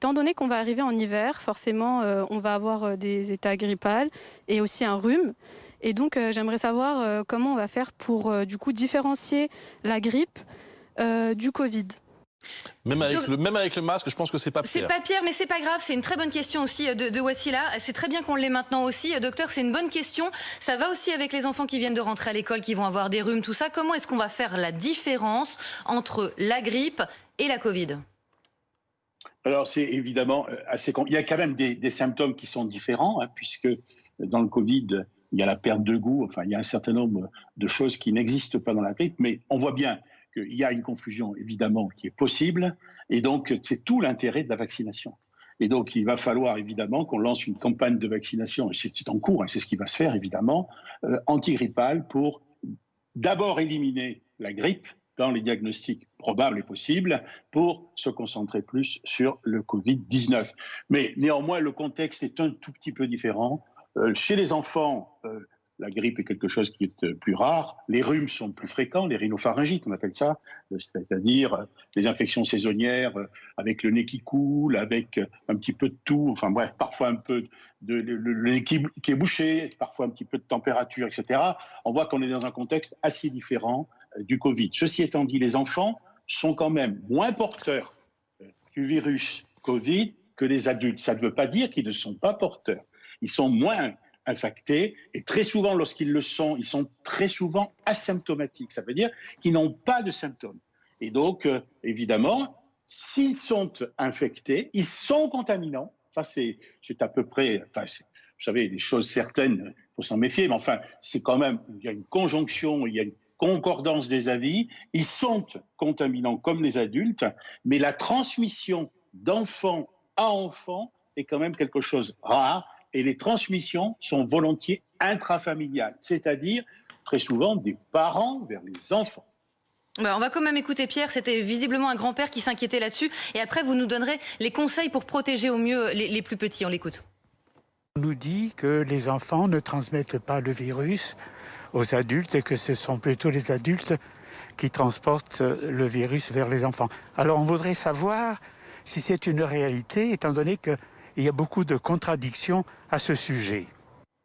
étant donné qu'on va arriver en hiver, forcément, on va avoir des états grippales et aussi un rhume. Et donc, j'aimerais savoir comment on va faire pour, du coup, différencier la grippe du Covid. Même avec le masque, je pense que c'est pas C'est Pierre. pas Pierre, mais c'est pas grave. C'est une très bonne question aussi de Wassila. C'est très bien qu'on l'ait maintenant aussi. Docteur, c'est une bonne question. Ça va aussi avec les enfants qui viennent de rentrer à l'école, qui vont avoir des rhumes, tout ça. Comment est-ce qu'on va faire la différence entre la grippe et la Covid? Alors, c'est évidemment il y a quand même des symptômes qui sont différents, hein, puisque dans le Covid, il y a la perte de goût, enfin, il y a un certain nombre de choses qui n'existent pas dans la grippe, mais on voit bien qu'il y a une confusion, évidemment, qui est possible, et donc c'est tout l'intérêt de la vaccination. Et donc, il va falloir évidemment qu'on lance une campagne de vaccination, et c'est en cours, hein, c'est ce qui va se faire évidemment, antigrippale pour d'abord éliminer la grippe dans les diagnostics probables et possibles pour se concentrer plus sur le Covid-19. Mais néanmoins, le contexte est un tout petit peu différent. Chez les enfants, la grippe est quelque chose qui est plus rare. Les rhumes sont plus fréquents, les rhinopharyngites, on appelle ça, c'est-à-dire les infections saisonnières avec le nez qui coule, avec un petit peu de toux, enfin bref, parfois un peu le nez qui est bouché, parfois un petit peu de température, etc. On voit qu'on est dans un contexte assez différent du Covid. Ceci étant dit, les enfants sont quand même moins porteurs du virus Covid que les adultes. Ça ne veut pas dire qu'ils ne sont pas porteurs. Ils sont moins infectés et très souvent, lorsqu'ils le sont, ils sont très souvent asymptomatiques. Ça veut dire qu'ils n'ont pas de symptômes. Et donc, évidemment, s'ils sont infectés, ils sont contaminants. Ça, c'est à peu près, enfin, vous savez, des choses certaines, il faut s'en méfier, mais enfin, c'est quand même, il y a une conjonction, il y a une concordance des avis. Ils sont contaminants comme les adultes, mais la transmission d'enfant à enfant est quand même quelque chose de rare. Et les transmissions sont volontiers intrafamiliales, c'est-à-dire très souvent des parents vers les enfants. On va quand même écouter Pierre, c'était visiblement un grand-père qui s'inquiétait là-dessus. Et après, vous nous donnerez les conseils pour protéger au mieux les plus petits. On l'écoute. On nous dit que les enfants ne transmettent pas le virus aux adultes et que ce sont plutôt les adultes qui transportent le virus vers les enfants. Alors on voudrait savoir si c'est une réalité, étant donné qu'il y a beaucoup de contradictions à ce sujet.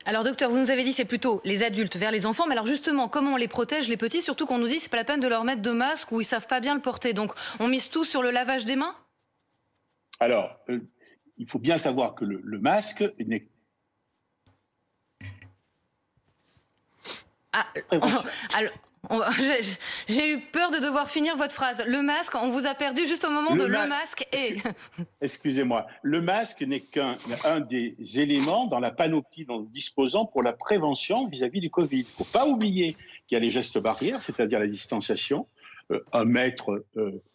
Alors docteur, vous nous avez dit c'est plutôt les adultes vers les enfants, mais alors justement, comment on les protège les petits, surtout qu'on nous dit c'est pas la peine de leur mettre de masque ou ils savent pas bien le porter. Donc on mise tout sur le lavage des mains? Alors, il faut bien savoir que le masque n'est... J'ai eu peur de devoir finir votre phrase. Le masque, on vous a perdu juste au moment le masque et... Excusez-moi, le masque n'est qu'un des éléments dans la panoplie dont nous disposons pour la prévention vis-à-vis du Covid. Il ne faut pas oublier qu'il y a les gestes barrières, c'est-à-dire la distanciation, 1 mètre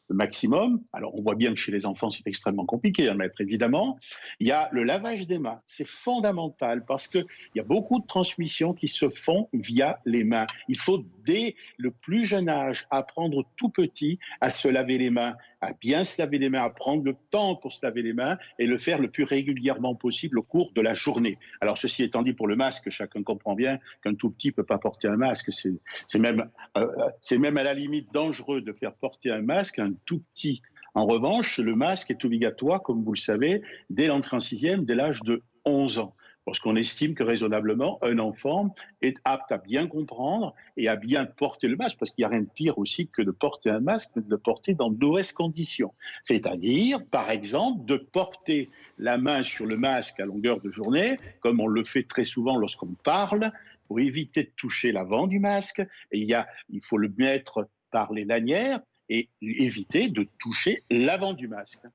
maximum. Alors, on voit bien que chez les enfants, c'est extrêmement compliqué, 1 mètre, évidemment. Il y a le lavage des mains. C'est fondamental parce qu'il y a beaucoup de transmissions qui se font via les mains. Il faut, dès le plus jeune âge, apprendre tout petit à se laver les mains, à bien se laver les mains, à prendre le temps pour se laver les mains et le faire le plus régulièrement possible au cours de la journée. Alors, ceci étant dit, pour le masque, chacun comprend bien qu'un tout petit ne peut pas porter un masque. C'est même à la limite dangereux de faire porter un masque à un tout petit. En revanche, le masque est obligatoire, comme vous le savez, dès l'entrée en sixième, dès l'âge de 11 ans. Parce qu'on estime que raisonnablement, un enfant est apte à bien comprendre et à bien porter le masque, parce qu'il n'y a rien de pire aussi que de porter un masque, mais de le porter dans de mauvaises conditions. C'est-à-dire, par exemple, de porter la main sur le masque à longueur de journée, comme on le fait très souvent lorsqu'on parle, pour éviter de toucher l'avant du masque. Et il faut le mettre par les lanières et éviter de toucher l'avant du masque.